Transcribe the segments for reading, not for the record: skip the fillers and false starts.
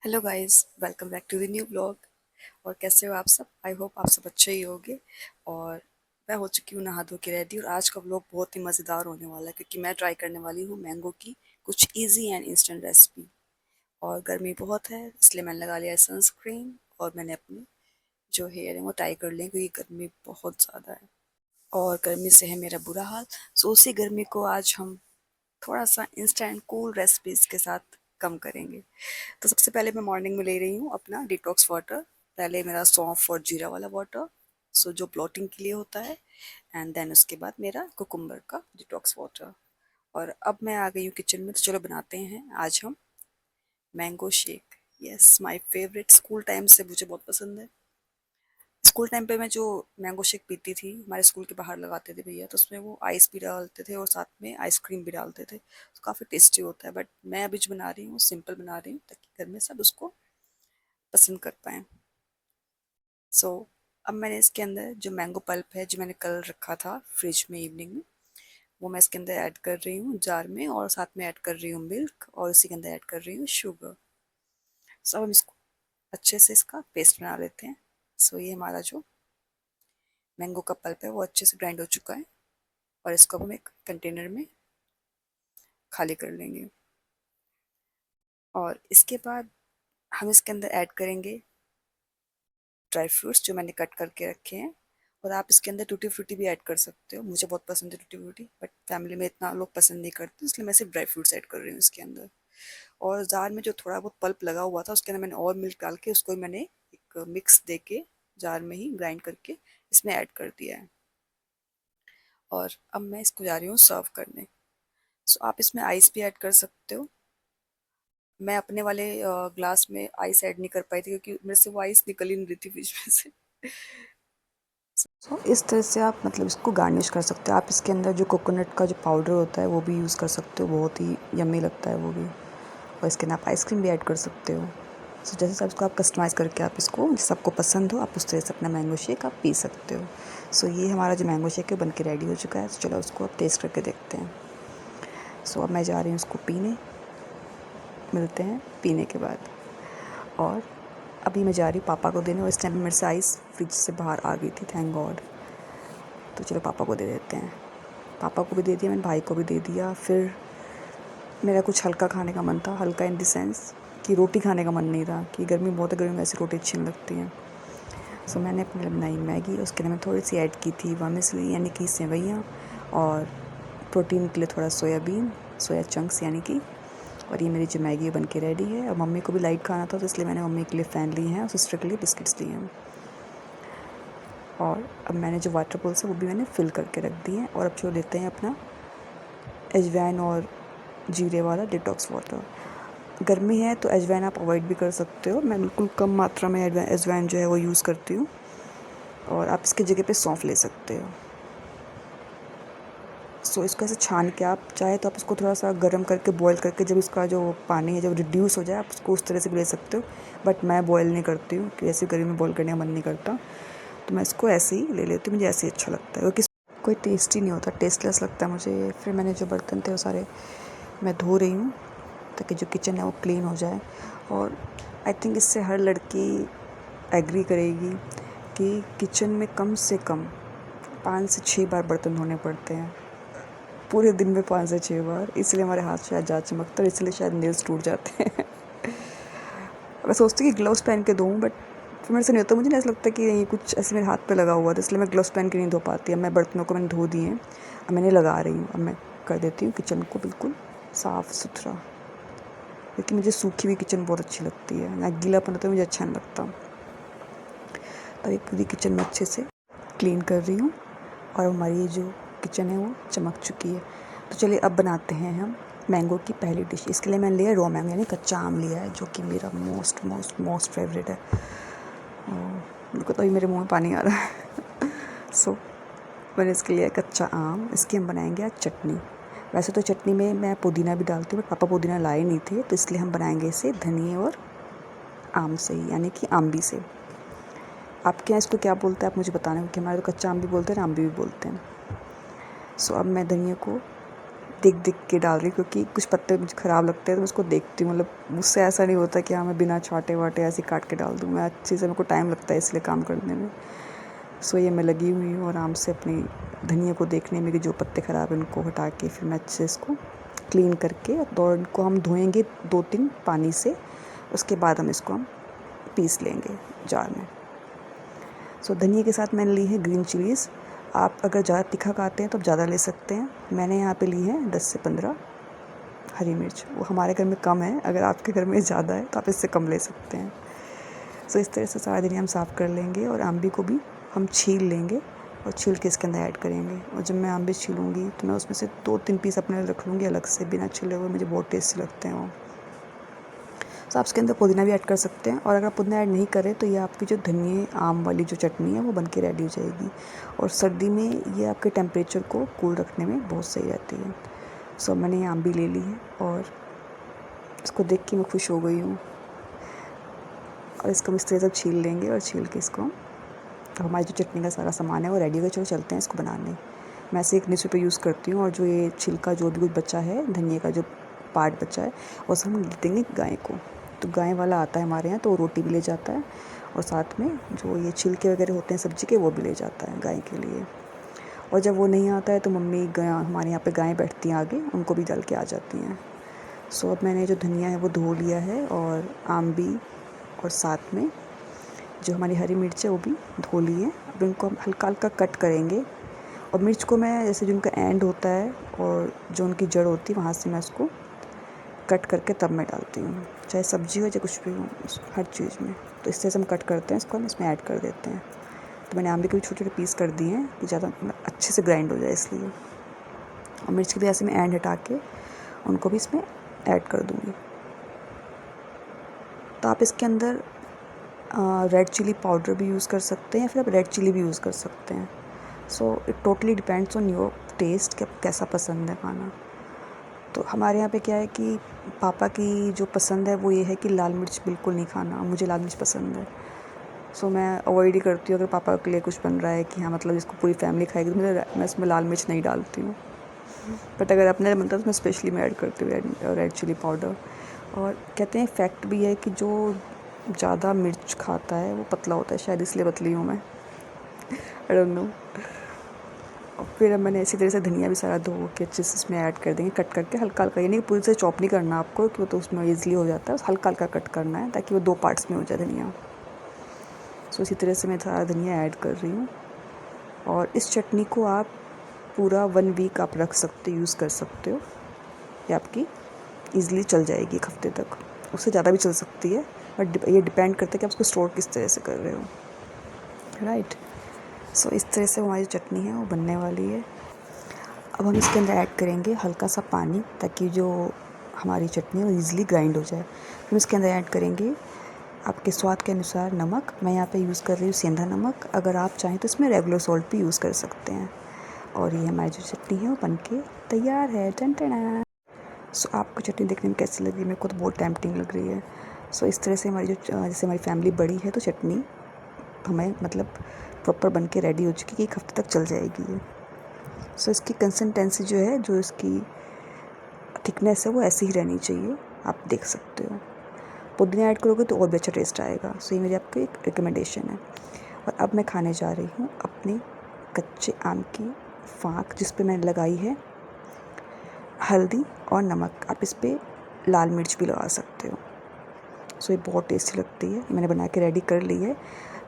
Hello guys, welcome back to the new blog. और कैसे हो आप सब? आई होप आप सब अच्छे ही होगे। और मैं हो चुकी हूँ नहा धो के रेडी, और आज का ब्लॉग बहुत ही मज़ेदार होने वाला है क्योंकि मैं ट्राई करने वाली हूँ मैंगो की कुछ इजी एंड इंस्टेंट रेसिपी। और गर्मी बहुत है इसलिए मैंने लगा लिया है सनस्क्रीन, और मैंने अपनी जो हेयर है वो टाई कर ली क्योंकि गर्मी बहुत ज़्यादा है और गर्मी से है मेरा बुरा हाल। सो उसी गर्मी को आज हम थोड़ा सा इंस्टेंट कूल रेसिपीज़ के साथ कम करेंगे। तो सबसे पहले मैं मॉर्निंग में ले रही हूँ अपना डिटॉक्स वाटर। पहले मेरा सौंफ और जीरा वाला वाटर, सो जो ब्लोटिंग के लिए होता है। एंड देन उसके बाद मेरा कुकुम्बर का डिटॉक्स वाटर। और अब मैं आ गई हूँ किचन में, तो चलो बनाते हैं आज हम mango shake. Yes, my favourite. School time से मुझे बहुत पसंद है। स्कूल टाइम पे मैं जो मैंगो शेक पीती थी, हमारे स्कूल के बाहर लगाते थे भैया, तो उसमें वो आइस भी डालते थे और साथ में आइसक्रीम भी डालते थे, तो काफ़ी टेस्टी होता है। बट मैं अभी जो बना रही हूँ सिंपल बना रही हूँ ताकि घर में सब उसको पसंद कर पाएँ। सो अब मैंने इसके अंदर जो मैंगो पल्प है जो मैंने कल रखा था फ्रिज में इवनिंग में, वो मैं इसके अंदर ऐड कर रही हूँ जार में, और साथ में ऐड कर रही हूँ मिल्क, और इसी के अंदर ऐड कर रही हूँ शुगर। सो अब हम इसको अच्छे से इसका पेस्ट बना लेते हैं। सो ये हमारा जो मैंगो का पल्प है वो अच्छे से ग्राइंड हो चुका है, और इसको अब हम एक कंटेनर में खाली कर लेंगे। और इसके बाद हम इसके अंदर ऐड करेंगे ड्राई फ्रूट्स जो मैंने कट करके रखे हैं। और आप इसके अंदर टूटी फ्रूटी भी ऐड कर सकते हो, मुझे बहुत पसंद है टूटी फ्रूटी, बट फैमिली में इतना लोग पसंद नहीं करते, इसलिए मैं सिर्फ ड्राई फ्रूट्स ऐड कर रही हूँ इसके अंदर। और जार में जो थोड़ा बहुत पल्प लगा हुआ था उसके अंदर मैंने और मिल्क डाल के उसको मैंने एक मिक्स दे के जार में ही ग्राइंड करके इसमें ऐड कर दिया है। और अब मैं इसको जा रही हूँ सर्व करने। सो आप इसमें आइस भी ऐड कर सकते हो। मैं अपने वाले ग्लास में आइस ऐड नहीं कर पाई थी क्योंकि मेरे से वो आइस निकल ही नहीं रही थी बीच में से। इस तरह से आप मतलब इसको गार्निश कर सकते हो। आप इसके अंदर जो कोकोनट का जो पाउडर होता है वो भी यूज़ कर सकते हो, बहुत ही यम्मी लगता है वो भी। और इसके अंदर आप आइसक्रीम भी ऐड कर सकते हो। सो जैसे इसको आप कस्टमाइज़ करके आप इसको जिस आपको पसंद हो आप उस तरह से अपना मैंगो शेक आप पी सकते हो। सो ये हमारा जो मैंगो शेक है बन के रेडी हो चुका है। तो चलो उसको आप टेस्ट करके देखते हैं। सो अब मैं जा रही हूँ उसको पीने। मिलते हैं पीने के बाद। और अभी मैं जा रही हूँ पापा को देने, और इस टाइम मेरे से आइस फ्रिज से बाहर आ गई थी, थैंक गॉड। तो चलो पापा को दे देते हैं। पापा को भी दे दिया मैंने, भाई को भी दे दिया। फिर मेरा कुछ हल्का खाने का मन था, हल्का इन द सेंस कि रोटी खाने का मन नहीं था कि गर्मी बहुत है, गर्मी में ऐसी रोटी अच्छी नहीं लगती है। सो मैंने अपने लिए बनाई मैगी, उसके लिए मैं थोड़ी सी ऐड की थी वर्मिसेली यानी कि सेवइयाँ, और प्रोटीन के लिए थोड़ा सोयाबीन, सोया चंक्स यानी कि। और ये मेरी जो मैगी बन के रेडी है। और मम्मी को भी लाइट खाना था तो इसलिए मैंने मम्मी के लिए फ़ैन लिए हैं और सिस्टर के लिए बिस्किट्स लिए हैं। और अब मैंने जो वाटर बॉल्स है वो भी मैंने फ़िल करके रख दी हैं। और अब जो लेते हैं अपना अजवाइन और जीरे वाला डिटॉक्स वाटर। गर्मी है तो अजवाइन आप अवॉइड भी कर सकते हो, मैं बिल्कुल कम मात्रा में अजवाइन जो है वो यूज़ करती हूँ। और आप इसकी जगह पे सौंफ ले सकते हो। सो इसको ऐसे छान के आप चाहे तो आप इसको थोड़ा सा गर्म करके बॉईल करके जब इसका जो पानी है जब रिड्यूस हो जाए आप उसको उस तरह से भी ले सकते हो। बट मैं बॉईल नहीं करती हूँ कि ऐसे गर्मी में बॉईल करने का मन नहीं करता, तो मैं इसको ऐसे ही ले लेती हूँ, मुझे ऐसे ही अच्छा लगता है क्योंकि कोई टेस्टी नहीं होता, टेस्टलेस लगता है मुझे। फिर मैंने जो बर्तन थे वो सारे मैं धो रही हूँ ताकि जो किचन है वो क्लीन हो जाए। और आई थिंक इससे हर लड़की एग्री करेगी कि किचन में कम से कम 5 से 6 बार बर्तन धोने पड़ते हैं पूरे दिन में, 5 से 6 बार। इसलिए हमारे हाथ शायद ज़्यादा चमकता है, इसलिए शायद नेल्स टूट जाते हैं। मैं सोचती हूँ कि ग्लव्स पहन के धोऊँ, बट फिर मेरे से नहीं होता, मुझे नहीं ऐसा लगता कि नहीं कुछ ऐसे मेरे हाथ पे लगा हुआ था, इसलिए मैं ग्लव्स पहन के नहीं धो पाती। अब मैं बर्तनों को मैंने धो दिए हैं, अब मैंने लगा रही हूँ। अब मैं कर देती हूँ किचन को बिल्कुल साफ़ सुथरा, क्योंकि मुझे सूखी हुई किचन बहुत अच्छी लगती है, ना गीलापन होता है मुझे अच्छा नहीं लगता। तभी पूरी किचन में अच्छे से क्लीन कर रही हूँ, और हमारी ये जो किचन है वो चमक चुकी है। तो चलिए अब बनाते हैं हम मैंगो की पहली डिश। इसके लिए मैंने लिया रॉ मैंगो यानी कच्चा आम लिया है, जो कि मेरा मोस्ट मोस्ट मोस्ट फेवरेट है। और मेरे को तो अभी मेरे मुँह में पानी आ रहा है। सो मैंने इसके लिए कच्चा आम, इसकी हम बनाएंगे आज चटनी। वैसे तो चटनी में मैं पुदीना भी डालती हूँ, बट पापा पुदीना लाए नहीं थे, तो इसलिए हम बनाएंगे इसे धनिए और आम से ही यानी कि आम्बी से। आपके यहाँ इसको क्या बोलते हैं आप मुझे बताना, क्योंकि हमारे तो कच्चा आम भी बोलते हैं, आम्बी भी बोलते हैं। सो अब मैं धनिया को देख देख के डाल रही हूँ, क्योंकि कुछ पत्ते मुझे ख़राब लगते हैं तो मैं उसको देखती हूँ। मतलब मुझसे ऐसा नहीं होता कि हाँ मैं बिना छाँटे वाटे ऐसे काट के डाल दूँ। मैं अच्छे से, मेरे को टाइम लगता है इसलिए काम करने में। सो ये मैं लगी हुई हूँ आराम से अपनी धनिया को देखने में कि जो पत्ते ख़राब हैं उनको हटा के फिर मैं अच्छे से इसको क्लीन करके, और इनको हम धोएंगे 2-3 पानी से। उसके बाद हम इसको पीस लेंगे जार में। सो धनिया के साथ मैंने ली है ग्रीन चिलीज़। आप अगर ज़्यादा तीखा खाते हैं तो आप ज़्यादा ले सकते हैं। मैंने यहाँ पे ली है 10 से 15 हरी मिर्च। वो हमारे घर में कम है, अगर आपके घर में ज़्यादा है तो आप इससे कम ले सकते हैं। सो इस तरह से सारा धनिया हम साफ़ कर लेंगे, और आम्बी को भी हम छील लेंगे और छील के इसके अंदर ऐड करेंगे। और जब मैं आम्बी छीलूँगी तो मैं उसमें से 2-3 पीस अपने रख लूँगी अलग से, बिना छिले हुए। मुझे बहुत टेस्टी लगते हैं वो। तो आप इसके अंदर पुदीना भी ऐड कर सकते हैं, और अगर पुदीना ऐड नहीं करें तो ये आपकी जो धनिया आम वाली जो चटनी है वो बन के रेडी हो जाएगी। और सर्दी में ये आपके टेम्परेचर को कूल रखने में बहुत सही रहती है। सो मैंने ये आम भी ले ली है, और इसको देख के मैं खुश हो गई हूँ। और इसको हम इस तरह से छील लेंगे, और छील के इसको अब हमारी जो चटनी का सारा सामान है वो रेडी हो गया। चलो चलते हैं इसको बनाने। मैं ऐसे एक न्यूज़पेपर यूज़ करती हूँ, और जो ये छिलका जो भी कुछ बचा है, धनिया का जो पार्ट बचा है, उसे हम देंगे गाय को। तो गाय वाला आता है हमारे यहाँ, तो वो रोटी भी ले जाता है, और साथ में जो ये छिलके वगैरह होते हैं सब्ज़ी के, वो भी ले जाता है गाय के लिए। और जब वो नहीं आता है तो मम्मी गाय, हमारे यहाँ पे गायें बैठती हैं आगे, उनको भी डाल के आ जाती हैं। सो अब मैंने जो धनिया है वो धो लिया है, और आम्बी और साथ में जो हमारी हरी मिर्च है वो भी धो ली है। अब इनको हम हल्का हल्का कट करेंगे, और मिर्च को मैं जैसे जो उनका एंड होता है और जो उनकी जड़ होती है वहाँ से मैं उसको कट करके तब मैं डालती हूँ, चाहे सब्ज़ी हो चाहे कुछ भी हो, हर चीज़ में। तो इस तरह से हम कट करते हैं, इसको हम इसमें ऐड कर देते हैं। तो मैंने आम्बी के भी छोटे छोटे पीस कर दिए हैं कि ज़्यादा अच्छे से ग्राइंड हो जाए इसलिए। और मिर्च के भी ऐसे मैं एंड हटा के उनको भी इसमें ऐड कर दूँगी। तो आप इसके अंदर रेड चिली पाउडर भी यूज़ कर सकते हैं, या फिर आप रेड चिली भी यूज़ कर सकते हैं। So it totally depends on your taste कि आपको कैसा पसंद है खाना। तो हमारे यहाँ पे क्या है कि पापा की जो पसंद है वो ये है कि लाल मिर्च बिल्कुल नहीं खाना। मुझे लाल मिर्च पसंद है, सो मैं अवॉइड ही करती हूँ। अगर पापा के लिए कुछ बन रहा है कि हाँ मतलब इसको पूरी फैमिली खाएगी, तो मैं इसमें लाल मिर्च नहीं डालती हूँ। बट अगर अपने लिए बनता है तो मैं स्पेशली मैं ऐड करती हूँ रेड चिली पाउडर। और कहते हैं फैक्ट भी है कि जो ज़्यादा मिर्च खाता है वो पतला होता है, शायद इसलिए पतली हूँ मैं, आई डोंट नो। और फिर अब मैंने इसी तरह से धनिया भी सारा धो के अच्छे से इसमें ऐड कर देंगे, कट करके हल्का हल्का, यानी पूरी से चॉप नहीं करना आपको, कि वो तो उसमें ईजिली हो जाता है। हल्का हल्का कट करना है ताकि वो 2 पार्ट्स में हो जाए धनिया। सो इसी तरह से मैं सारा धनिया ऐड कर रही हूँ। और इस चटनी को आप पूरा 1 वीक आप रख सकते हो, यूज़ कर सकते हो। ये आपकी ईज़िली चल जाएगी 1 हफ़्ते तक, उससे ज़्यादा भी चल सकती है। बट ये डिपेंड करता है कि आप उसको स्टोर किस तरह से कर रहे हो, राइट। सो इस तरह से हमारी चटनी है वो बनने वाली है। अब हम इसके अंदर ऐड करेंगे हल्का सा पानी, ताकि जो हमारी चटनी है वो ईज़िली ग्राइंड हो जाए। फिर इसके अंदर ऐड करेंगे आपके स्वाद के अनुसार नमक। मैं यहाँ पे यूज़ कर रही हूँ सेंधा नमक, अगर आप चाहें तो इसमें रेगुलर सॉल्ट भी यूज़ कर सकते हैं। और ये हमारी जो चटनी है वो बनके तैयार है। Ton ton. सो आपको चटनी देखने में कैसी लगी? मेरे को तो बहुत टेम्पटिंग लग रही है। सो इस तरह से हमारी जो जैसे हमारी फैमिली बड़ी है तो चटनी हमें मतलब प्रॉपर बन के रेडी हो चुकी है, 1 हफ़्ते तक चल जाएगी ये। सो इसकी कंसिस्टेंसी जो है, जो इसकी थिकनेस है वो ऐसी ही रहनी चाहिए, आप देख सकते हो। पुदीना ऐड करोगे तो और भी अच्छा टेस्ट आएगा। सो ये मेरी आपकी एक रिकमेंडेशन है। और अब मैं खाने जा रही हूँ अपने कच्चे आम की फाँक, जिस पे मैंने लगाई है हल्दी और नमक। आप इस पर लाल मिर्च भी लगा सकते हो। सो ये बहुत टेस्टी लगती है। मैंने बना के रेडी कर ली है।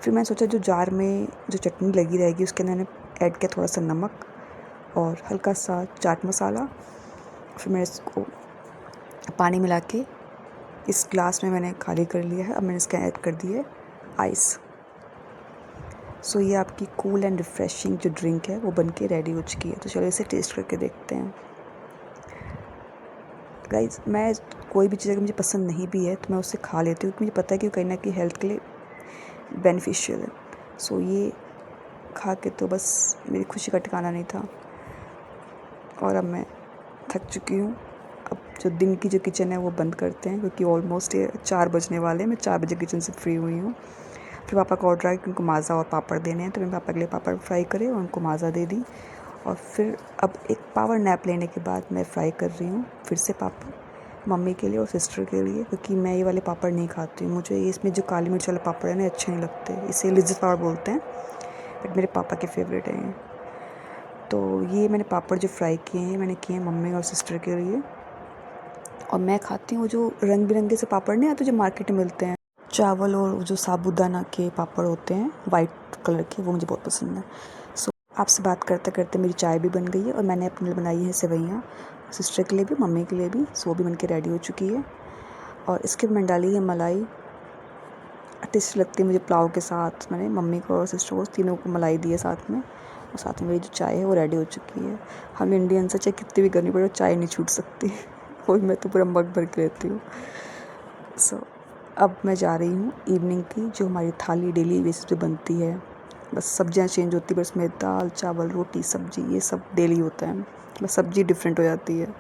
फिर मैंने सोचा जो जार में जो चटनी लगी रहेगी उसके अंदर मैंने ऐड किया थोड़ा सा नमक और हल्का सा चाट मसाला। फिर मैं इसको पानी मिला के इस ग्लास में मैंने खाली कर लिया है। अब मैंने इसका ऐड कर दी है आइस। सो ये आपकी कूल एंड रिफ़्रेशिंग जो ड्रिंक है वो बन के रेडी हो चुकी है। तो चलो इसे टेस्ट करके देखते हैं। गाइस, मैं कोई भी चीज़ अगर मुझे पसंद नहीं भी है तो मैं उसे खा लेती हूँ, क्योंकि मुझे पता है कि वो कहीं ना कहीं हेल्थ के लिए बेनिफिशियल है। सो ये खा के तो बस मेरी खुशी का ठिकाना नहीं था। और अब मैं थक चुकी हूँ। अब जो दिन की जो किचन है वो बंद करते हैं, क्योंकि ऑलमोस्ट ये 4 बजने वाले हैं। मैं 4 बजे किचन से फ्री हुई हूँ। फिर पापा का ऑर्डर आया कि उनको माज़ा और पापड़ देने हैं, तो मैंने पापा के लिए पापड़ फ्राई करे और उनको माज़ा दे दी। और फिर अब एक पावर नैप लेने के बाद मैं फ्राई कर रही हूँ फिर से पापड़, मम्मी के लिए और सिस्टर के लिए, क्योंकि मैं ये वाले पापड़ नहीं खाती हूँ। मुझे इसमें जो काली मिर्च वाले पापड़ हैं ना अच्छे नहीं लगते, इसे लिज्जत पापड़ बोलते हैं, बट मेरे पापा के फेवरेट हैं ये। तो ये मैंने पापड़ जो फ्राई किए हैं मैंने किए हैं मम्मी और सिस्टर के लिए। और मैं खाती हूँ जो रंग बिरंगे से पापड़ नहीं आते जो मार्केट में मिलते हैं, चावल और जो साबूदाना के पापड़ होते हैं वाइट कलर के, वो मुझे बहुत पसंद है। सो आपसे बात करते करते मेरी चाय भी बन गई है और मैंने अपने लिए बनाई है सेवइयाँ, सिस्टर के लिए भी मम्मी के लिए भी। सो वो भी बन के रेडी हो चुकी है। और इसके मैंने डाली है मलाई, टेस्टी लगती है मुझे पुलाव के साथ। मैंने मम्मी को और सिस्टर को तीनों को मलाई दी है साथ में, और साथ में मेरी जो चाय है वो रेडी हो चुकी है। हम इंडियन से चाहे कितनी भी गर्मी पड़े चाय नहीं छूट सकती वही मैं तो पूरा मग भर के लेती हूँ। सो अब मैं जा रही हूँ इवनिंग की जो हमारी थाली डेली बेसिस पे बनती है, बस सब्जियाँ चेंज होती है, बस में दाल चावल रोटी सब्जी ये सब डेली होता है, बस सब्जी डिफरेंट हो जाती है।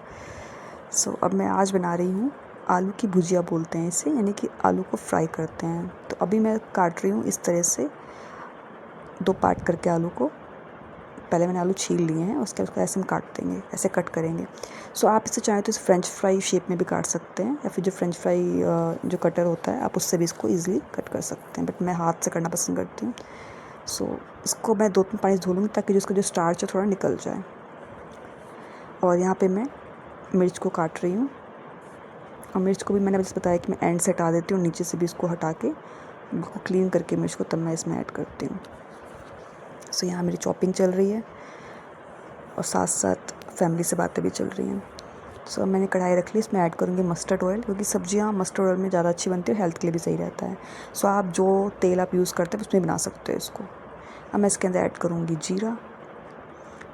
सो अब मैं आज बना रही हूँ आलू की भुजिया बोलते हैं इसे, यानी कि आलू को फ्राई करते हैं। तो अभी मैं काट रही हूँ इस तरह से 2 पार्ट करके आलू को। पहले मैंने आलू छील लिए हैं, उसके बाद उसको ऐसे हम काट देंगे, ऐसे कट करेंगे। सो आप इसे चाहें तो इसे फ्रेंच फ्राई शेप में भी काट सकते हैं, या फिर जो फ्रेंच फ्राई जो कटर होता है आप उससे भी इसको ईज़िली कट कर सकते हैं, बट मैं हाथ से करना पसंद करती हूँ। सो इसको मैं 2-3 पानी से धो लूँगी ताकि जो इसका जो स्टार्च है थोड़ा निकल जाए। और यहाँ पे मैं मिर्च को काट रही हूँ, और मिर्च को भी मैंने बस बताया कि मैं एंड से हटा देती हूँ, नीचे से भी इसको हटा के उसको क्लीन करके मिर्च को तब मैं इसमें ऐड करती हूँ। सो यहाँ मेरी चॉपिंग चल रही है और साथ साथ फैमिली से बातें भी चल रही हैं। सो मैंने कढ़ाई रख ली, इसमें ऐड करूँगी मस्टर्ड ऑयल, क्योंकि सब्जियाँ मस्टर्ड ऑयल में ज़्यादा अच्छी बनती है और हेल्थ के लिए भी सही रहता है। सो आप जो तेल आप यूज़ करते हैं उसमें बना सकते हो इसको। अब मैं इसके अंदर ऐड करूँगी जीरा,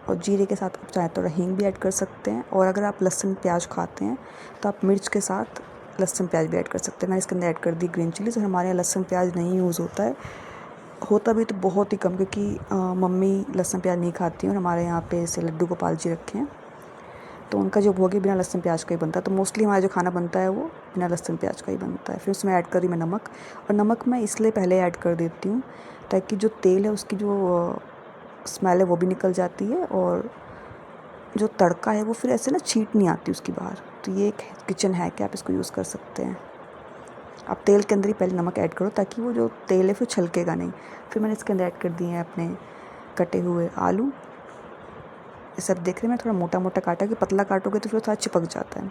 और जीरे के साथ आप चाहें तो हींग भी ऐड कर सकते हैं, और अगर आप लहसुन प्याज खाते हैं तो आप मिर्च के साथ लहसुन प्याज भी ऐड कर सकते हैं। मैंने इसके अंदर ऐड कर दी ग्रीन चिलीज़। हमारे यहाँ लहसुन प्याज नहीं यूज़ होता है, होता भी तो बहुत ही कम, क्योंकि मम्मी लहसुन प्याज नहीं खाती हैं, और हमारे यहाँ पे ऐसे लड्डू गोपाल जी रखे हैं तो उनका जो भोग बिना लहसुन प्याज का ही बनता है। तो मोस्टली हमारा जो खाना बनता है वो बिना लहसुन प्याज का ही बनता है। फिर उसमें ऐड करी मैं नमक, और नमक मैं इसलिए पहले ऐड कर देती हूँ ताकि जो तेल है उसकी जो स्मेल है वो भी निकल जाती है, और जो तड़का है वो फिर ऐसे ना छीट नहीं आती उसकी बाहर। तो ये एक किचन हैक है, आप इसको यूज़ कर सकते हैं। आप तेल के अंदर ही पहले नमक ऐड करो ताकि वो जो तेल है फिर छलकेगा नहीं। फिर मैंने इसके अंदर ऐड कर दिए हैं अपने कटे हुए आलू। ये सब देख रहे हैं मैं थोड़ा मोटा मोटा काटा, कि पतला काटोगे तो फिर थोड़ा चिपक जाता है।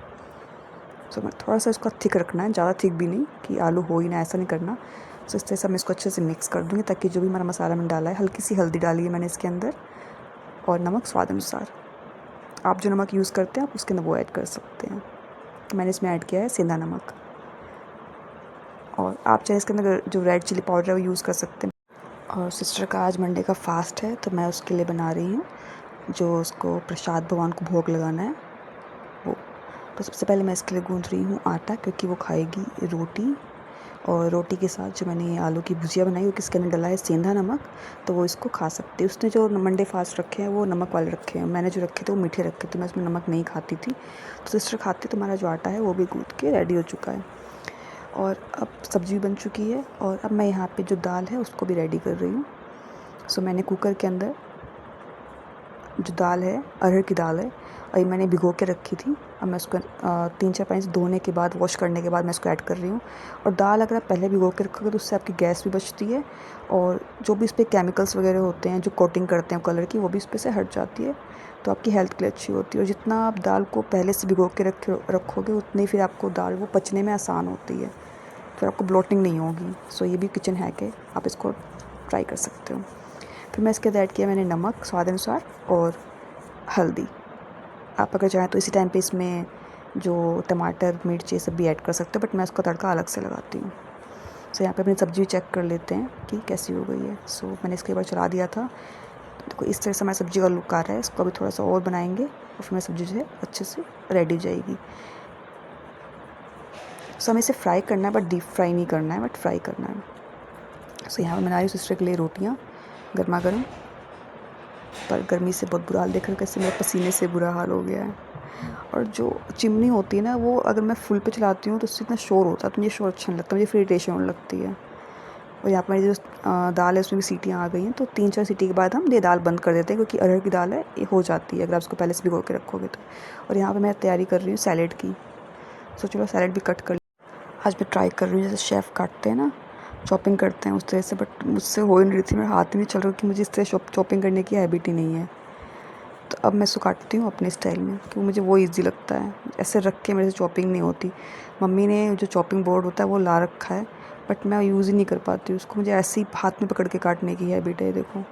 सो मैं थोड़ा सा इसको थिक रखना है, ज़्यादा थिक भी नहीं कि आलू हो ही ना, ऐसा नहीं करना। सो इस तरह से मैं इसको अच्छे से मिक्स कर दूँगी ताकि जो भी हमारा मसाला मैंने डाला है, हल्की सी हल्दी डाली है मैंने इसके अंदर, और नमक स्वाद अनुसार। आप जो नमक यूज़ करते हैं आप उसके अंदर वो ऐड कर सकते हैं। तो मैंने इसमें ऐड किया है सेंधा नमक, और आप चाहे इसके अंदर जो रेड चिली पाउडर है वो यूज़ कर सकते हैं। और सिस्टर का आज मंडे का फास्ट है तो मैं उसके लिए बना रही हूँ जो उसको प्रसाद भगवान को भोग लगाना है वो। तो सबसे पहले मैं इसके लिए गूँथ रही हूँ आटा, क्योंकि वो खाएगी रोटी, और रोटी के साथ जो मैंने आलू की भुजिया बनाई वो किसके अंदर डला है सेंधा नमक, तो वो इसको खा सकते हैं। उसने जो मंडे फास्ट रखे हैं वो नमक वाले रखे हैं, मैंने जो रखे थे वो मीठे रखे थे, मैं उसमें नमक नहीं खाती थी। तो सिस्टर खाती, तो हमारा जो आटा है वो भी गूँथ के रेडी हो चुका है, और अब सब्ज़ी बन चुकी है। और अब मैं यहाँ पे जो दाल है उसको भी रेडी कर रही हूँ। सो मैंने कुकर के अंदर जो दाल है अरहर की दाल है, और ये मैंने भिगो के रखी थी। अब मैं उसको 3-4 पानी से धोने के बाद वॉश करने के बाद मैं इसको ऐड कर रही हूँ। और दाल अगर आप पहले भिगो के रखोगे तो उससे आपकी गैस भी बचती है, और जो भी इस पर केमिकल्स वगैरह होते हैं जो कोटिंग करते हैं कलर की, वो भी इस पर से हट जाती है, तो आपकी हेल्थ के लिए अच्छी होती है। और जितना आप दाल को पहले से भिगो के रखोगे उतनी फिर आपको दाल वो पचने में आसान होती है, फिर आपको ब्लोटिंग नहीं होगी। सो ये भी किचन हैक है, आप इसको ट्राई कर सकते हो। फिर मैं इसके अंदर ऐड किया मैंने नमक स्वाद अनुसार और हल्दी। आप अगर चाहें तो इसी टाइम पे इसमें जो टमाटर मिर्च ये सब भी ऐड कर सकते हो, बट मैं इसको तड़का अलग से लगाती हूँ। सो यहाँ पे अपनी सब्ज़ी चेक कर लेते हैं कि कैसी हो गई है। सो मैंने इसके बाद चला दिया था, तो इस तरह से हमारी सब्ज़ी का लुक आ रहा है। इसको अभी थोड़ा सा और बनाएंगे और फिर मेरी सब्ज़ी जो है अच्छे से रेडी हो जाएगी। सो हमें इसे फ्राई करना है, बट डीप फ्राई नहीं करना है, बट फ्राई करना है। सो यहाँ पर बना रही हूँ सिस्टर के लिए रोटियाँ गर्मा गर्म, पर गर्मी से बहुत बुरा हाल देख रहा हूँ, कैसे मेरे पसीने से बुरा हाल हो गया है। और जो चिमनी होती है ना वो अगर मैं फुल पे चलाती हूँ तो उससे इतना शोर होता है, तो मुझे शोर अच्छा नहीं लगता, मुझे फिर इरिटेशन होने लगती है। और यहाँ पर मेरी जो दाल है उसमें भी सीटियाँ आ गई हैं, तो 3-4 सीटी के बाद हम ये दाल बंद कर देते हैं, क्योंकि अरहर की दाल है ये हो जाती है अगर आप उसको पहले से भिगो के रखोगे तो। और यहाँ पे मैं तैयारी कर रही हूँ सैलेड की। सो चलो सैलेड भी कट कर। आज मैं ट्राई कर रही हूँ जैसे शेफ़ काटते हैं ना, चॉपिंग करते हैं उस तरह से, बट मुझसे हो ही नहीं रही थी, मेरे हाथ ही नहीं चल रहा कि मुझे इस तरह चॉपिंग करने की हैबिट ही नहीं है। तो अब मैं इसको काटती हूँ अपने स्टाइल में, क्योंकि मुझे वो ईज़ी लगता है, ऐसे रख के मेरे से चॉपिंग नहीं होती। मम्मी ने जो चॉपिंग बोर्ड होता है वो ला रखा है, बट मैं यूज़ ही नहीं कर पाती उसको, मुझे ऐसे ही हाथ में पकड़ के काटने की हैबिट है, देखो।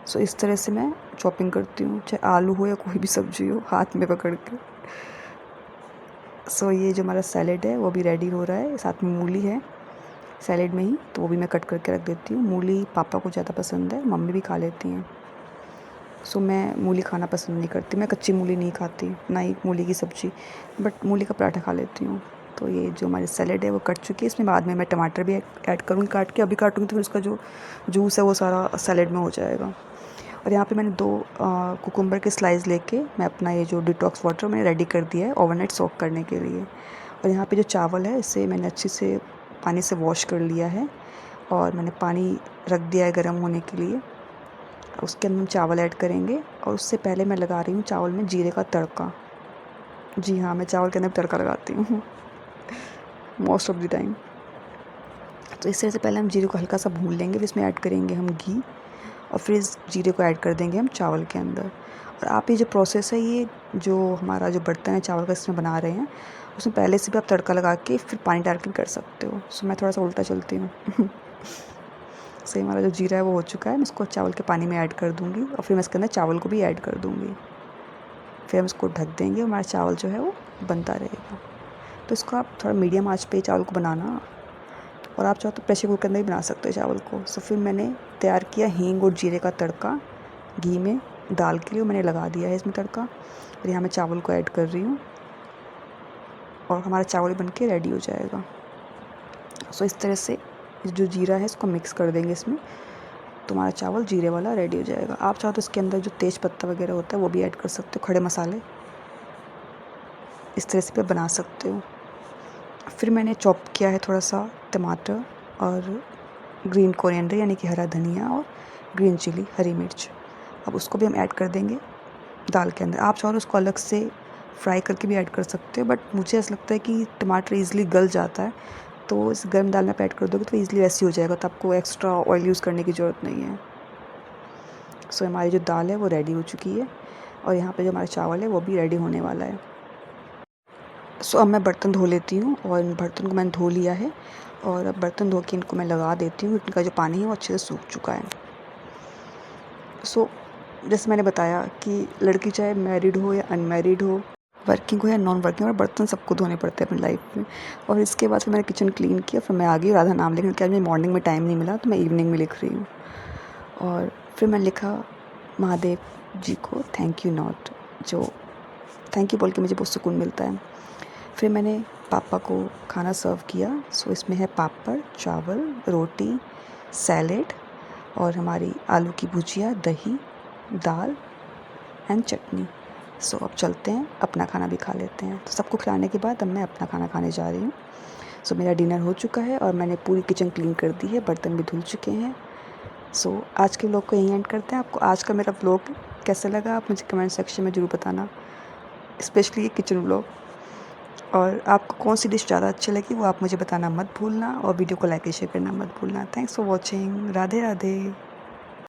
सो इस तरह से मैं चॉपिंग करती हूँ, चाहे आलू हो या कोई भी सब्ज़ी हो, हाथ में पकड़ के। सो ये जो हमारा सैलेड है वो भी रेडी हो रहा है, साथ में मूली है सैलेड में ही, तो वो भी मैं कट करके रख देती हूँ। मूली पापा को ज़्यादा पसंद है, मम्मी भी खा लेती हैं। सो मैं मूली खाना पसंद नहीं करती, मैं कच्ची मूली नहीं खाती, ना ही मूली की सब्ज़ी, बट मूली का पराठा खा लेती हूँ। तो ये जो हमारी सैलेड है वो कट चुकी है, इसमें बाद में मैं टमाटर भी ऐड करूँगी काट के, अभी काटूँगी तो फिर उसका जो जूस है वो सारा सैलेड में हो जाएगा। और यहाँ पे मैंने 2 कुकुम्बर के स्लाइस लेके मैं अपना ये जो डिटॉक्स वाटर मैंने रेडी कर दिया है ओवरनाइट सोक करने के लिए। और यहाँ पे जो चावल है इसे मैंने अच्छे से पानी से वॉश कर लिया है, और मैंने पानी रख दिया है गर्म होने के लिए। उसके अंदर हम चावल ऐड करेंगे, और उससे पहले मैं लगा रही हूँ चावल में जीरे का तड़का। जी हाँ, मैं चावल के अंदर तड़का लगाती हूँ मोस्ट ऑफ़ द टाइम। तो इस तरह से पहले हम जीरे को हल्का सा भून लेंगे, फिर इसमें ऐड करेंगे हम घी, और फिर इस जीरे को ऐड कर देंगे हम चावल के अंदर। और आप ये जो प्रोसेस है, ये जो हमारा जो बर्तन है चावल का इसमें बना रहे हैं, उसमें पहले से भी आप तड़का लगा के फिर पानी डाल के भी कर सकते हो। सो मैं थोड़ा सा उल्टा चलती हूँ सो हमारा जो जीरा है वो हो चुका है, मैं इसको चावल के पानी में ऐड कर दूँगी, और फिर मैं इसके अंदर चावल को भी ऐड कर दूँगी। फिर हम इसको ढक देंगे, हमारा चावल जो है वो बनता रहेगा। तो इसको आप थोड़ा मीडियम आँच पे चावल को बनाना, और आप चाहो तो प्रेशर कुकर के अंदर भी बना सकते हो चावल को। सो फिर मैंने तैयार किया हींग और जीरे का तड़का घी में डाल के, मैंने लगा दिया है इसमें तड़का, और यहाँ मैं चावल को ऐड कर रही हूँ, और हमारा चावल बन के रेडी हो जाएगा। सो इस तरह से जो जीरा है इसको मिक्स कर देंगे इसमें, तो हमारा चावल जीरे वाला रेडी हो जाएगा। आप चाहो तो इसके अंदर जो तेज़ पत्ता वगैरह होता है वो भी ऐड कर सकते हो, खड़े मसाले, इस तरह से भी बना सकते हो। फिर मैंने चॉप किया है थोड़ा सा टमाटर और ग्रीन कोरिएंडर यानी कि हरा धनिया, और ग्रीन चिली हरी मिर्च, अब उसको भी हम ऐड कर देंगे दाल के अंदर। आप चाहो तो उसको अलग से फ्राई करके भी ऐड कर सकते हो, बट मुझे ऐसा लगता है कि टमाटर ईज़िली गल जाता है, तो इस गर्म दाल में आप ऐड कर दोगे तो ईज़िली वैसे ही हो जाएगा, तो आपको एक्स्ट्रा ऑयल यूज़ करने की ज़रूरत नहीं है। सो हमारी जो दाल है वो रेडी हो चुकी है, और यहाँ पे जो हमारा चावल है वो भी रेडी होने वाला है। सो अब मैं बर्तन धो लेती हूँ, और इन बर्तन को मैंने धो लिया है, और अब बर्तन धो के इनको मैं लगा देती हूँ, इनका जो पानी है वो अच्छे से सूख चुका है। सो जैसे मैंने बताया कि लड़की चाहे मैरिड हो या अनमैरिड हो, वर्किंग हो या नॉन वर्किंग, और बर्तन सबको धोने पड़ते हैं अपनी लाइफ में। और इसके बाद फिर मैंने किचन क्लीन किया, फिर मैं आ गई राधा नाम लिखने, क्या मुझे मॉर्निंग में टाइम नहीं मिला तो मैं इवनिंग में लिख रही हूँ। और फिर मैंने लिखा महादेव जी को थैंक यू नॉट, जो थैंक यू बोल के मुझे बहुत सुकून मिलता है। फिर मैंने पापा को खाना सर्व किया। सो इसमें है पापड़, चावल, रोटी, सैलेड, और हमारी आलू की भुजिया, दही, दाल एंड चटनी। सो अब चलते हैं अपना खाना भी खा लेते हैं। तो सबको खिलाने के बाद अब मैं अपना खाना खाने जा रही हूँ। सो मेरा डिनर हो चुका है, और मैंने पूरी किचन क्लीन कर दी है, बर्तन भी धुल चुके हैं। सो आज के व्लॉग को यहीं एंड करते हैं। आपको आज का मेरा व्लॉग कैसा लगा आप मुझे कमेंट सेक्शन में ज़रूर बताना, स्पेशली ये किचन व्लॉग। और आपको कौन सी डिश ज़्यादा अच्छी लगी वो आप मुझे बताना मत भूलना, और वीडियो को लाइक और शेयर करना मत भूलना। Thanks for watching. Radhe Radhe.